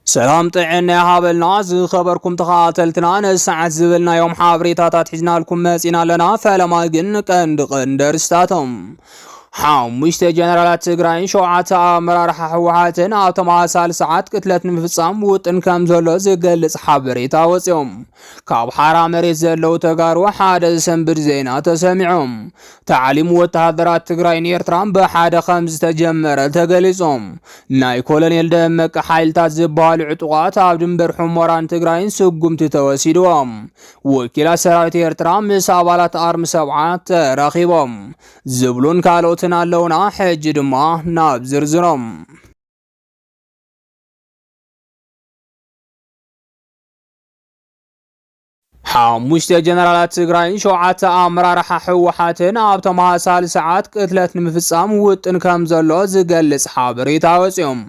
سلام طعنا هابلنا خبركم تخاتلتنا نسعد زبلنا يوم حابريتات حجنا لكم مسينا لنا فلما قنق اندرستاتهم حمشت جنرالات تግራይ ሸውዓተ አመራርሓ ህወሓትን ኣብ ተመሳሳሊ ሰዓት ቅትለት ንምፍጻም ውጥን ከም ዘሎ ዝገልጽ ሓበሬታ ወጽኦም ካብ ሓራ መሬት ዘለው ተጋሩ ሓደ ሰንብድ ዜና ተሰሚዖም ተዓሊም ወተሃደራት ትግራይን ኤርትራን በሓደ ከም ዝተጀመረ ተገሊጾም ናይ ኮሎኔል ደመቀ ሓይልታት ዝበሃሉ ዕጡቃት ኣብ ድንበር ሑመራን ትግራይን ስጉምቲ ተወሲዶም ወኪላት ሰራዊት ኤርትራ ምስ ኣባላት ኣርሚ 7 ተራኺቦም ዝብሉን ካልኦት ናለውና ሕጂ ድማ ናብ ዝርዝሮም حمشت جنرالات تግራይ ሸውዓተ አመራርሓ ህወሓትን ኣብ ተመሳሳሊ ሰዓት ቅትለት ንምፍጻም ውጥን ከም ዘሎ ዝገልጽ ሓበሬታ ወጽኦም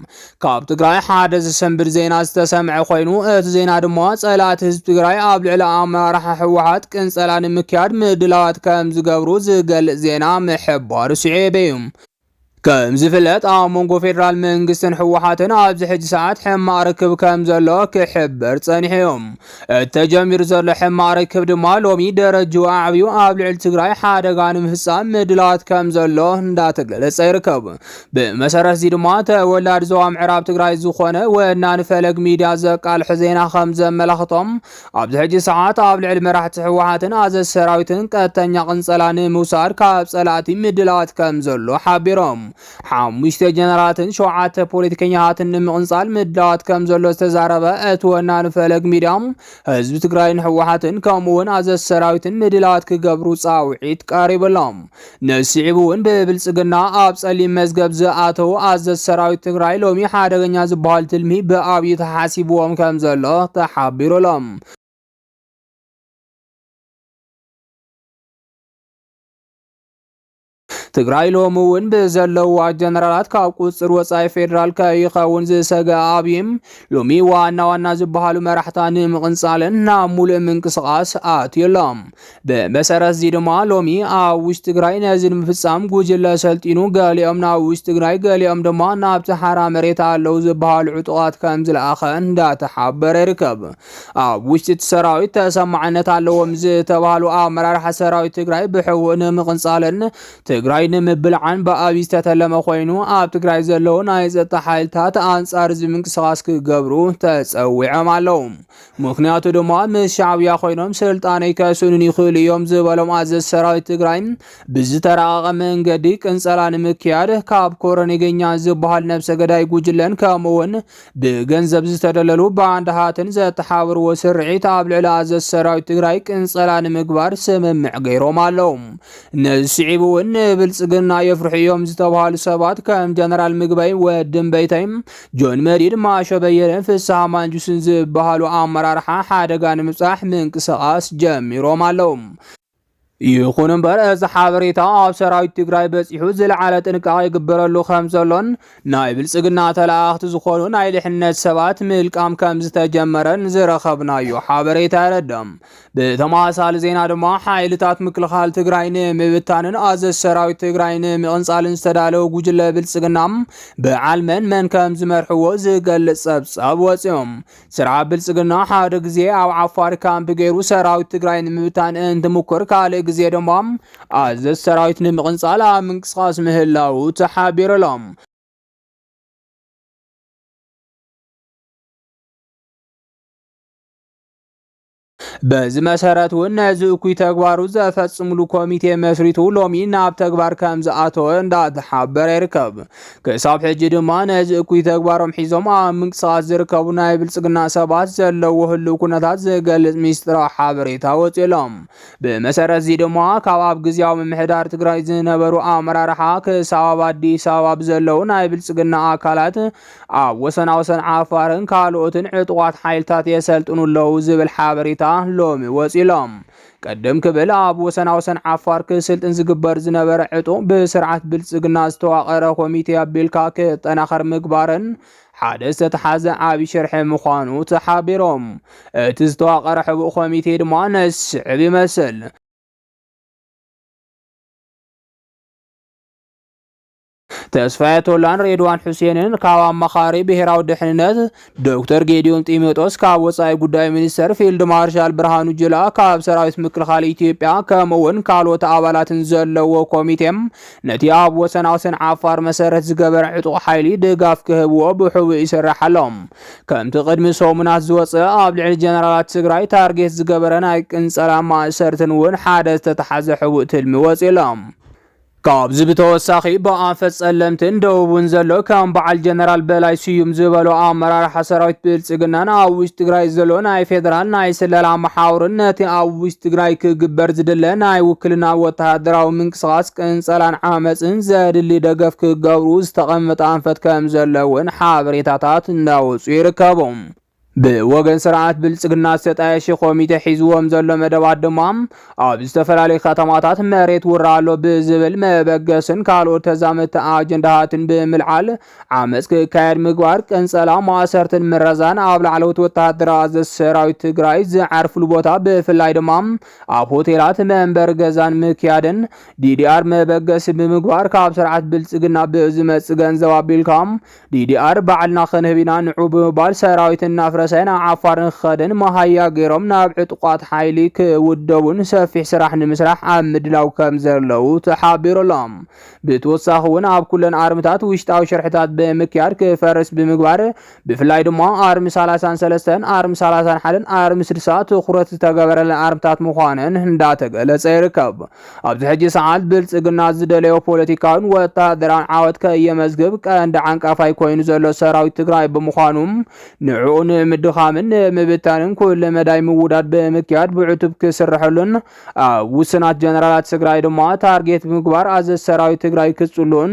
ካብ ትግራይ ሓደ ዝሰንብድ ዜና ዝተሰምዐ ኮይኑ እቲ ዜና ድማ ጸላት ህዝብ ትግራይ ኣብ ልዕሊ አመራርሓ ህወሓት ቅንጸላ ንምክያድ ምድላዋት ከም ዝገብሩ ዝገልጽ ዜና ምሕባር ስዒበዮም كم زفلت مونغو فيدرال منغستن حوحاتن ابز حج ساعات حما ركب كم زلو كحبر صنيحيوم التجمير زلو حما ركب دما لومي درجو عبيو ابلع تግራይ حادغان مفصام مدلات كم زلو እንዳተገለጸ ይርከብ በመሰረት ዚ ድማ ተወላድ ዞባ ምዕራብ ትግራይ ዝኾነ ወናን ፈለግ ሚዲያ ዘቃል ሕዜና ከም ዘመላኽቶም ابز حج ساعات ابلع መራሕቲ حوحاتن አዘ ሰራዊትን ቀጥተኛ ቅንጸላን ሙሳር ካብ ጸላቲ ምድላት ከም ዘሎ ሓቢሮም حمشت جنرالاتن شوعات بوليتيكينياتن مقنصال مدلات كم زلو استزاربه اتونا نفلق ميدام حزب تግራይን ህወሓትን ከምውን አዘ ሰራዊትን ምድላት ክገብሩ ጻውዒት ቀሪብሎም ነሲዕቡን በብልጽግና ኣብ ጸሊም መዝገብ ዝኣተው አዘ ሰራዊት ትግራይ ሎሚ ሓደገኛ ዝበሃል ትልሚ በአብይ ተሓሲብዎም ከም ዘሎ ተሓቢሩሎም ትግራይ ሎሙውን በዘለው ጀነራላት ካብ ቁጽር ወጻይ ፌደራል ከይኸውን ዝሰጋ ኣብይም ሎሚ ዋና ዝበሃሉ መራሕታን ምቅንጻልን ናሙል ምንቅስቃስ ኣትየሎም በመሰረት ዚ ድማ ሎሚ ኣብ ውሽጥ ትግራይ ነዝን ምፍጻም ጉጅለ ሰልጢኑ ገሊኦም ናብ ውሽጥ ትግራይ ገሊኦም ድማ ናብ ተሓራ መሬት ኣለው ዝበሃሉ ዕጡቃት ከም ዝለኣኸ እንዳተሓበረ ይርከብ ኣብ ውሽጥ ሰራዊት ተሰማዕነት ኣለዎም ዝተባሃሉ ኣመራርሓ ሰራዊት ትግራይ ብሕውእ ንምቅንጻልን ትግራይ ንምብልዓን በአብይ ዝተተለመ ኮይኑ ኣብ ትግራይ ዘለው ናይ ጸጥታ ሓይልታት አንጻር ዝምንቅስቃስ ክገብሩ ተጸዊዖም ኣለው ምክንያቱ ድማ ምስ ሻዕብያ ኮይኖም ስልጣነይ ከስኑን ይኽእሉ እዮም ዝበሎም አዘ ሰራዊት ትግራይ ብዝተራቀቀ መንገዲ ቅንጸላ ንምክያድ ካብ ኮረኔገኛ ዝበሃል ነብሰ ገዳይ ጉጅለን ከምውን ብገንዘብ ዝተደለሉ ባንዳሃትን ዘተሓብሩ ስርዒት ኣብ ልዕሊ አዘ ሰራዊት ትግራይ ቅንጸላ ንምግባር ስምምዕ ገይሮም ኣለው ነሲዕቡን ብልጽግና የፍርሕዮም ዝተባሃሉ ሰባት ከም ጀነራል ምግበይ ወድም በይታይም ጆን መዲድ ማሸበየረን ፍስሐ ማንጁስን ዝበሃሉ አመራርሓ ሓደጋ ንምጽራሕ ምንቅስቃስ ጀሚሮም ኣለው ይኹን እምበር እዚ ሓበሬታ ኣብ ሰራዊት ትግራይ በፂሑ ዝለዓለ ጥንቃቄ ይግበረሉ ከም ዘሎን ናይ ብልጽግና ተላእኽቲ ዝኾኑ ናይ ድሕነት ሰባት ምልቃም ከም ዝተጀመረን ዝረኸብናዮ ሓበሬታ ይረድም ብተመሳሳሊ ዜና ድማ ሓይልታት ምክልኻል ትግራይ ንምብታንን አዘ ሰራዊት ትግራይ ንምቅንጻልን ዝተዳለው ጉጅለ ብልጽግና ብዓልመን መን ከም ዝመርሕዎ ዝገልጽ ጸብጻብ ወጽኦም ስርዓት ብልጽግና ሓደ ግዜ ኣብ ዓፋር ካምፕ ገይሩ ሰራዊት ትግራይ ንምብታን እንትሙክር ካልእ ጊዜ ድማ አዘ ሰራዊት ንምቅንጻል ምንቅስቃስ ምህላው ተሓቢሩሎም በዚህ መሰረት ወነዚ እኩይ ተግባሩ ዘፈጽምሉ ኮሚቴ መስሪቱ ሎሚ ናብ ተግባር ከም ዝኣተወ እንዳተሓበረ ይርከብ ከሳብ ሕጂ ድማ ነዚ እኩይ ተግባሮም ሒዞም ምንቅስቃስ ዝርከቡ ናይ ብልጽግና ሰባት ዘለው ህልው ኩነታት ዝገልጽ ሚስጥራ ሓበሬታ ወጽሎም በመሰረት ዚ ድማ ካብ ኣብ ግዚያዊ ምምሕዳር ትግራይ ዝነበሩ ኣመራርሓ ከሳብ አዲስ አበባ ዘለው ናይ ብልጽግና አካላት ኣብ ወሰናወሰን ዓፋርን ካልኦትን ዕጡቃት ሓይልታት የሰልጥኑለው ዝብል ሓበሬታ ሎሚ ወጽሎም ቀደም ክብል ኣብ ወሰናወሰን ዓፋር ክስልጥን ዝግበር ዝነበረ ዕጡ ብስርዓት ብልጽግና ዝተዋቀረ ኮሚቴ ኣቢልካ ክጠናኸር ምግባርን ሓደ ዝተሓዘ ዓቢ ሸርሒ ምዃኑ ተሓቢሮም እቲ ዝተዋቀረ ሕቡእ ኮሚቴ ድማ ነስዕብ ይመስል ተስፋዬ ቶላን ሬድዋን ሁሴንን ካብ አማኻሪ ብሔራዊ ድሕንነት ዶክተር ጌዲዮን ጢሞቴዎስ ካብ ወጻኢ ጉዳይ ሚኒስተር ፊልድ ማርሻል ብርሃኑ ጁላ ካብ ሰራዊት ምክልኻል ኢትዮጵያ ከምኡውን ካልኦት አባላትን ዘለዎ ኮሚቴም ነቲ ኣብ ወሰናወሰን ዓፋር መሰረት ዝገበረ ዕጡቕ ሓይሊ ድጋፍ ክህብዎ ብሕቡእ ይሰርሕ ኣሎም ከምቲ ቅድሚ ሰሙናት ዝወፅእ ኣብ ልዕሊ ጀነራላት ትግራይ ታርጌት ዝገበረ ናይ ቅንፀላ ማእሰርትን እውን ሓደ ዝተተሓዘ ሕቡእ ትልሚ ወፂሎም ካብዚ ብተወሳኺ ብኣንፈት ጸለምትን ደቡብን ዘሎ ከም በዓል ጀነራል በላይ ስዩም ዝበሎ ኣመራርሓ ሰራዊት ብልጽግናን ኣብ ውሽጢ ትግራይ ዘሎ ናይ ፌደራል ናይ ስለላ መሓውርን ነቲ ኣብ ውሽጢ ትግራይ ክግበር ዝድለ ናይ ውክልና ወተሃደራዊ ምንቅስቓስ ቅንፀላን ዓመፅን ዘድሊ ደገፍ ክገብሩ ዝተቐመጠ ኣንፈት ከም ዘለውን ሓበሬታታት እንዳወፁ ይርከቦም ብወገን ስርዓት ብልጽግና ዝተጣየሸ ኮሚቴ ሒዝዎም ዘሎ መደባት ድማ ኣብ ዝተፈላለዩ ከተማታት መሬት ውራሎ ብዝብል መበገስን ካልኦት ተዛመድቲ ኣጀንዳታትን ብምልዓል ዓመፅ ክካየድ ምግባር ቅንፀላ ማእሰርትን ምረዛን ኣብ ላዕለዎት ወተሃደራዊ ኣዘዝቲ ሰራዊት ትግራይ ዝዓርፍሉ ቦታ ብፍላይ ድማ ኣብ ሆቴላት መንበሪ ገዛን ምክያድን ዲዲአር መበገሲ ብምግባር ካብ ስርዓት ብልጽግና ብዝመፅእ ገንዘብ ኣቢልካም ዲዲአር ባዕልና ክንህቢና ንዑ ብምባል ሰራዊትን ናፍረ ሰና ዓፋርን ኸደን መሃያ ገይሮም ናብ ዕጡቋት ሓይሊ ክውደቡን ሰፊሕ ስራሕ ንምስራሕ ኣብ ምድላው ከም ዘለው ተሓቢሮሎም ብተወሳኺ እውን ኣብ ኩለን ኣርምታት ውሽጣዊ ሽርሕታት ብምክያድ ክፈርስ ብምግባር ብፍላይ ድማ ኣርሚ 33 ኣርሚ 31 ኣርሚ 60 ትኩረት ዝተገበረለን ኣርምታት ምዃነን እንዳተገለጸ ይርከብ ኣብዚ ሕጂ ሰዓት ብልጽግና ዝደለዮ ፖለቲካውን ወተሃደራውን ዓወት ከየመዝግብ ቀንዲ ዓንቃፋይ ኮይኑ ዘሎ ሰራዊት ትግራይ ብምዃኑ ንዑን ድኻምን ምብታንን ኩሉ መዳይ ምውዳድ ብምክያድ ብዕቱብ ክስርሐሉን ውስናት ጀነራላት ትግራይ ድማ ታርጌት ምግባር ኣዘዝ ሰራዊት ትግራይ ክጽሉን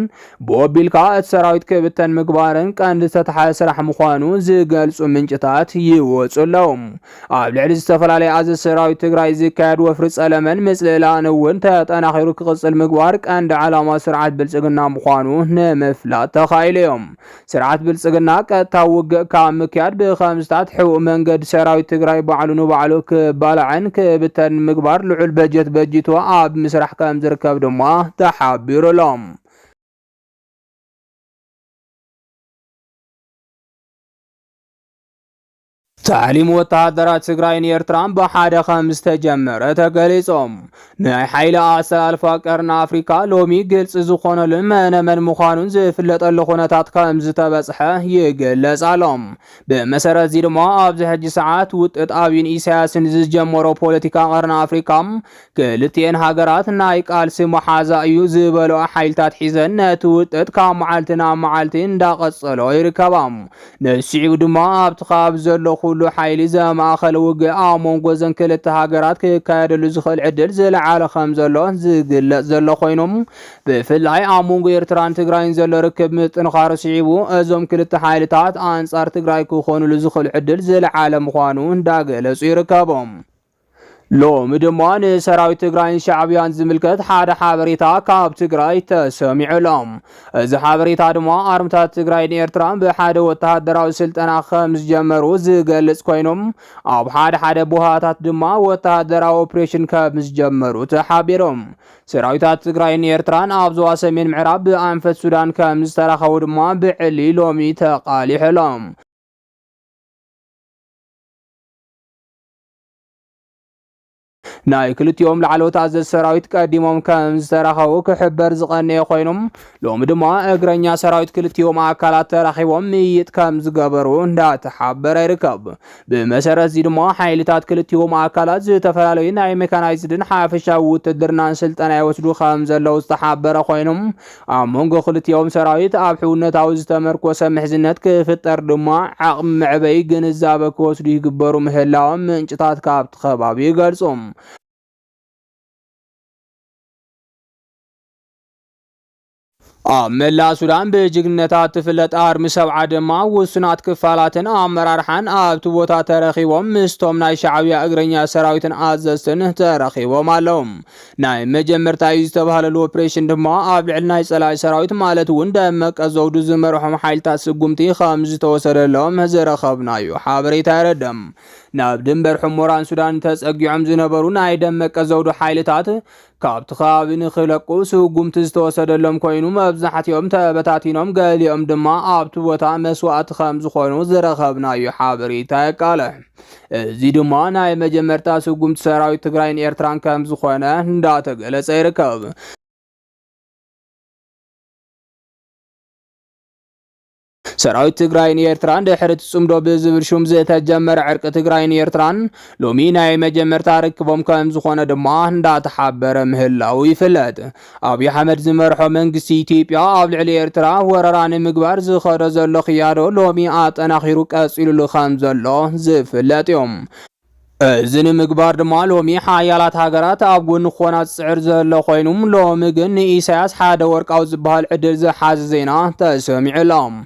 ብኦቢልካ እቲ ሰራዊት ክብተን ምግባርን ቀንዲ ዝተተሓዘ ስራሕ ምዃኑ ዝገልጹ ምንጭታት ይወጹሎም ኣብ ልዕሊ ዝተፈላለዩ ኣዘዝ ሰራዊት ትግራይ ዝካየድ ወፍሪ ጸለመን ምጽላን እውን ተጠናኺሩ ክቕጽል ምግባር ቀንዲ ዓላማ ስርዓት ብልጽግና ምዃኑ ንምፍላጥ ተኻኢሎም ስርዓት ብልጽግና ቀጥታዊ ውግእ ካብ ምክያድ ብኸምስታት حقوق መንገድ ሰራዊት ትግራይ ባዕሉ ንባዕሉ ክባልዕን ክብተን ምግባር ልዑል በጀት በጅቱ ኣብ ምስራሕ ከም ዝርከብ ድማ ተሓቢሩሎም تعليم وتهدرات تግራይን ኤርትራን በሓደ ከም ዝተጀመረ ተገሊጾም ናይ ሓይሊ ኣሰላልፋ ቀርና ኣፍሪካ ሎሚ ግልጽ ዝኾነሉን መነመን ምዃኑን ዝፍለጠሉ ኩነታት ከም ዝተበጽሐ ይገለጻሎም ብመሰረት እዚ ድማ ኣብዚ ሕጂ ሰዓት ውጥጥ ኣብይን ኢሳያስን ዝጀመሮ ፖለቲካ ቀርና ኣፍሪካ ክልቲአን ሃገራት ናይ ቃልሲ መሓዛ እዩ ዝበሎ ሓይልታት ሒዘን ነቲ ውጥጥ ካብ መዓልቲ ናብ መዓልቲ እንዳቐጸሎ ይርከባም ነሲዑ ድማ ኣብቲ ከባቢ ዘሎ كل حيل زماخل وقع مونغو زن كلت هاجرات كايدلو زخل عدل زلعال خمزلو زقل زلو خوينم بفلاي امونغو يرتران تግራይን ዘሎ ርክብ ምጥንኻር ሲዒቡ እዞም ክልተ ሓይልታት አንጻር ትግራይ ክኾኑ ለዝخل عدل زلعال ምዃኑ እንዳገለጹ ይርከቦም ሎሚ ድማ ንሰራዊት ትግራይን ሻዕብያን ዝምልከት ሓደ ሓበሬታ ካብ ትግራይ ተሰሚዑሎም እዚ ሓበሬታ ድማ ኣርምታት ትግራይን ኤርትራን ብሓደ ወተሃደራዊ ስልጠና ከም ዝጀመሩ ዝገልጽ ኮይኖም ኣብ ሓደ ቦታታት ድማ ወተሃደራዊ ኦፕሬሽን ከም ዝጀመሩ ተሓቢሮም ሰራዊታት ትግራይን ኤርትራን ኣብ ዞባ ሰሜን ምዕራብ ብኣንፈት ሱዳን ከም ዝተረኸቡ ድማ ብዕሊ ሎሚ ተቃሊሕሎም ናይ ክልቲኦም ላዕለዎት ኣዘዝ ሰራዊት ቀዲሞም ከም ዝተረኸቡ ክሕበር ዝቐነየ ኮይኖም ሎሚ ድማ እግረኛ ሰራዊት ክልቲኦም ኣካላት ተራኺቦም ምይይጥ ከም ዝገበሩ እንዳተሓበረ ይርከብ ብመሰረት እዚ ድማ ሓይልታት ክልቲኦም ኣካላት ዝተፈላለዩ ናይ ሜካናይዝድን ሓፈሻዊ ውትድርናን ስልጠና ይወስዱ ከም ዘለው ዝተሓበረ ኮይኖም ኣብ መንጎ ክልቲኦም ሰራዊት ኣብ ሕውነታዊ ዝተመርኮሰ ምሕዝነት ክፍጠር ድማ ዓቕሚ ምዕበይ ግንዛበ ክወስዱ ይግበሩ ምህላዎም ምንጭታት ካብቲ ከባቢ ይገልጾም መላ ሱዳን በጅግነታት ተፈለጠ አርሚ ሰብዓ ድማ ውስናት ክፋላትን አመራርሓን ኣብቲ ቦታ ተረኺቦም ምስቶም ናይ ሻዕብያ እግረኛ ሰራዊትን ኣዘዝትን ተረኺቦም ኣለዎም ናይ መጀመርታ ዝተባሃለሉ ኦፕሬሽን ድማ ኣብ ልዕሊ ናይ ጸላኢ ሰራዊት ማለት እውን ደመቀ ዘውዱ ዝመርሖም ሓይልታት ስጉምቲ ከም ዝተወሰደሎም ዝረኸብናዩ ሓበሬታ ይረድም ናብ ድንበር ሕሙራን ሱዳን ተጸጊዖም ዝነበሩ ናይ ደመቀ ዘውዱ ሓይልታት ካብቲ ከባቢ ንኽለቁ ስጉምቲ ዝተወሰደሎም ኮይኑ መብዛሕትኦም ተበታቲኖም ገሊኦም ድማ ኣብቲ ቦታ መስዋእቲ ከም ዝኾኑ ዝረኸብናዮ ሓበሬታ የቃልሕ። እዚ ድማ ናይ መጀመርታ ስጉምቲ ሰራዊት ትግራይን ኤርትራን ከም ዝኾነ እንዳተገለጸ ይርከብ። ሰራዊት ትግራይን ኤርትራን ድሕሪ ጽምዶ ብዝብል ሹም ዝተጀመረ ዕርቂ ትግራይን ኤርትራን ሎሚ ናይ መጀመርታ ርክቦም ከም ዝኾነ ድማ እንዳተሓበረ ምህላው ይፍለጥ። ኣብይ ኣሕመድ ዝመርሖ መንግስቲ ኢትዮጵያ ኣብ ልዕሊ ኤርትራ ወረራ ንምግባር ዝኸዶ ዘሎ ክያዶ ሎሚ ኣጠናኺሩ ቀፂሉሉ ከም ዘሎ ዝፍለጥ እዮም። እዚ ንምግባር ድማ ሎሚ ሓያላት ሃገራት ኣብ ጎኒ ክኾና ዝፅዕር ዘሎ ኮይኖም ሎሚ ግን ንኢሳያስ ሓደ ወርቃዊ ዝበሃል ዕድል ዝሓዘ ዜና ተሰሚዑሎም።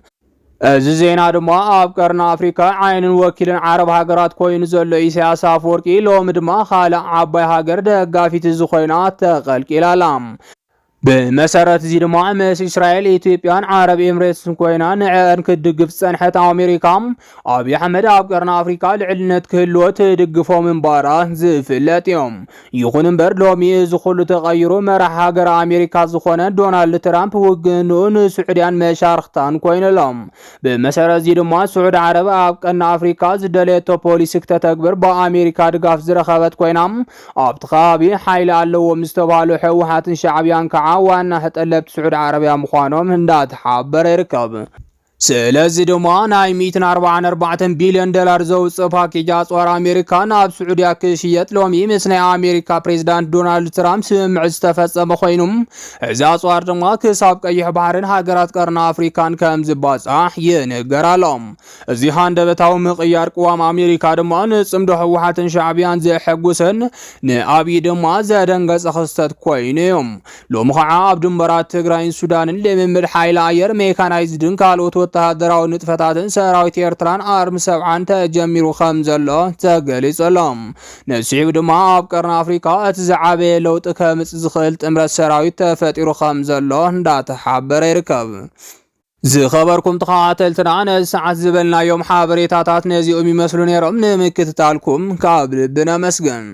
እዚ ዜና ድማ ኣብ ቀርኒ ኣፍሪካ ዓይንን ወኪልን ዓረብ ሃገራት ኮይኑ ዘሎ ኢሳያስ ኣፈወርቂ ሎሚ ድማ ካልእ ዓባይ ሃገር ደጋፊት ዝኾይና ተቐልቂላላ። بمسارات زي دماء مس إسرائيل إثيوبيان عرب إمارات كوينا نعن كدقف سنحة أمريكا أبي أحمد أبقرنا أفريقيا لعلنت كلوت دقفوا من بارا زفلات يوم يخون برلومي زخلو تغيروا مرح هاجر أمريكا زخونا دونالد ترامب وجنون سعوديان مشارختان كوين لهم بمسارات زي دماء سعود عرب أبقرنا أفريقيا زدلتو بوليسك تتكبر بأمريكا دقاف زرخبت كوينام أبتخابي حيل اللو مستوالو حوحات شعبيان وانا هتقلبت سعود عربية مخوانهم هندات حابر يركب سلازي دما ناي 144 بليون دولار زوز باكيجات ور امريكا ناب سعوديا كشيت لومي مسنا امريكا بريزيدنت دونالد ترامب سمع استفصم خوينم اذا صار دما كساب قيح بحرن هاجرات قرن افريكان كم زباصح ينغرالهم ازي هاندبتاو مقيار قوام امريكا دما نصمدو حوحاتن شعبيان زي حقوسن نابي دما زدنغص خستت كوينيم لومخ عاب دمبرات تግራይን ሱዳንን ለምምድ ኃይል አየር ሜካናይዝድን ካልኦት ወተሃደራዊ ንጥፈታትን ሰራዊት ኤርትራን አርም ሰብዓን ተጀሚሩ ከም ዘሎ ተገሊጸሎም ነሲብ ድማ ኣብ ቀርኒ አፍሪካ እቲ ዝዓበየ ለውጥ ከምጽ ዝኽእል ጥምረት ሰራዊት ተፈጢሩ ከም ዘሎ እንዳተሓበረ ይርከብ ዝኸበርኩም ተኸታተልትና ነሰዓት ዝበልናዮም ሓበሬታታት ነዚኦም ይመስሉ ነይሮም ንምክትታልኩም ካብ ልብና መስገን